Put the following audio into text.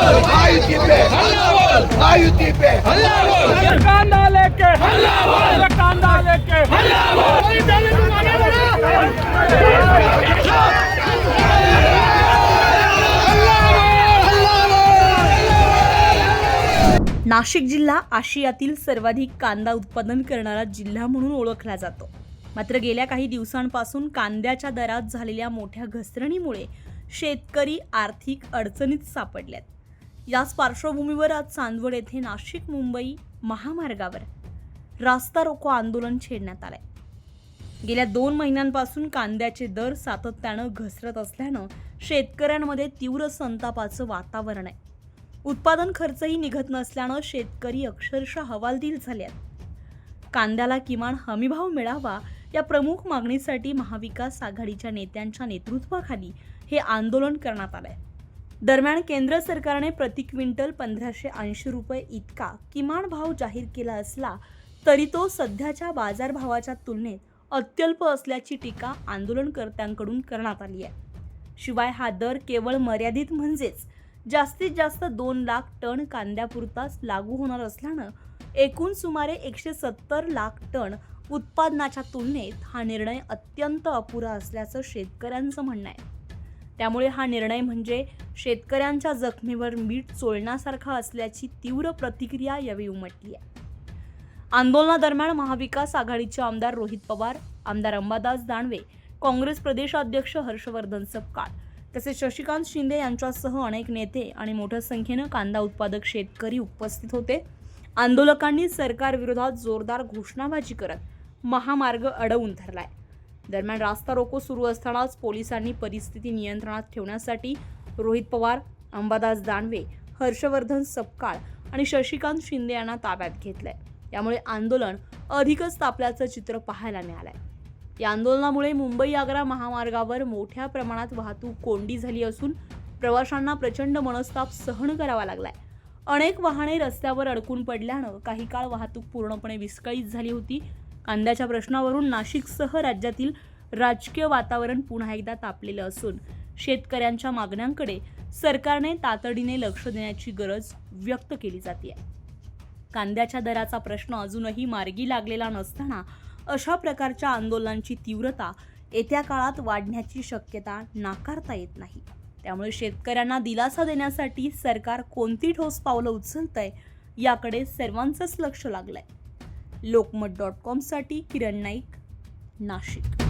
महायुति पे महायुति पे कांदा लेके कांदा लेके नाशिक जिल्हा आशियातील सर्वाधिक कांदा उत्पादन करणारा जिल्हा म्हणून ओळखला जातो. मात्र गेल्या काही दिवसांपासून कांद्याच्या दरात झालेल्या मोठ्या घसरणीमुळे शेतकरी आर्थिक अडचणीत सापडलेत. याच पार्श्वभूमीवर आज चांदवड येथे नाशिक मुंबई महामार्गावर रास्ता रोको आंदोलन छेडण्यात आलंय. गेल्या 2 महिन्यांपासून कांद्याचे दर सातत्यानं घसरत असल्यानं शेतकऱ्यांमध्ये तीव्र संतापाचं वातावरण आहे. उत्पादन खर्चही निघत नसल्यानं शेतकरी अक्षरशः हवालदिल झाले आहेत. कांद्याला किमान हमीभाव मिळावा या प्रमुख मागणीसाठी महाविकास आघाडीच्या नेत्यांच्या नेतृत्वाखाली हे आंदोलन करण्यात आलंय. दरम्यान केंद्र सरकारने प्रति क्विंटल 1580 रुपये इतका किमान भाव जाहीर केला असला तरी तो सध्याच्या बाजारभावाच्या तुलनेत अत्यल्प असल्याची टीका आंदोलनकर्त्यांकडून करण्यात आली आहे. शिवाय हा दर केवळ मर्यादित म्हणजेच जास्तीत जास्त 2 लाख टन कांद्यापुरताच लागू होणार असल्यानं एकूण सुमारे 170 लाख टन उत्पादनाच्या तुलनेत हा निर्णय अत्यंत अपुरा असल्याचं शेतकऱ्यांचं म्हणणं आहे. त्यामुळे हा निर्णय म्हणजे शेतकऱ्यांच्या जखमेवर मीठ चोळण्यासारखा असल्याची तीव्र प्रतिक्रिया यावेळी उमटली आहे. आंदोलनादरम्यान महाविकास आघाडीचे आमदार रोहित पवार, आमदार अंबादास दानवे, काँग्रेस प्रदेशाध्यक्ष हर्षवर्धन सपकाळ तसेच शशिकांत शिंदे यांच्यासह अनेक नेते आणि मोठ्या संख्येनं कांदा उत्पादक शेतकरी उपस्थित होते. आंदोलकांनी सरकारविरोधात जोरदार घोषणाबाजी करत महामार्ग अडवून धरलाय. दरम्यान रास्ता रोको सुरू असतानाच पोलिसांनी परिस्थिती नियंत्रणात ठेवण्यासाठी रोहित पवार, अंबादास दानवे, हर्षवर्धन सपकाळ आणि शशिकांत शिंदे यांना ताब्यात घेतलंय. यामुळे आंदोलन अधिकच तापल्याचं चित्र पाहायला मिळालंय. या आंदोलनामुळे मुंबई-आग्रा महामार्गावर मोठ्या प्रमाणात वाहतूक कोंडी झाली असून प्रवाशांना प्रचंड मनस्ताप सहन करावा लागलाय. अनेक वाहने रस्त्यावर अडकून पडल्यानं काही काळ वाहतूक पूर्णपणे विस्कळीत झाली होती. कांद्याच्या प्रश्नावरून नाशिकसह राज्यातील राजकीय वातावरण पुन्हा एकदा तापलेलं असून शेतकऱ्यांच्या मागण्यांकडे सरकारने तातडीने लक्ष देण्याची गरज व्यक्त केली जाते. कांद्याच्या दराचा प्रश्न अजूनही मार्गी लागलेला नसताना अशा प्रकारच्या आंदोलनांची तीव्रता येत्या काळात वाढण्याची शक्यता नाकारता येत नाही. त्यामुळे शेतकऱ्यांना दिलासा देण्यासाठी सरकार कोणती ठोस पावलं उचलतंय याकडे सर्वांचंच लक्ष लागलंय. लोकमत.com साठी किरण नाईक, नाशिक.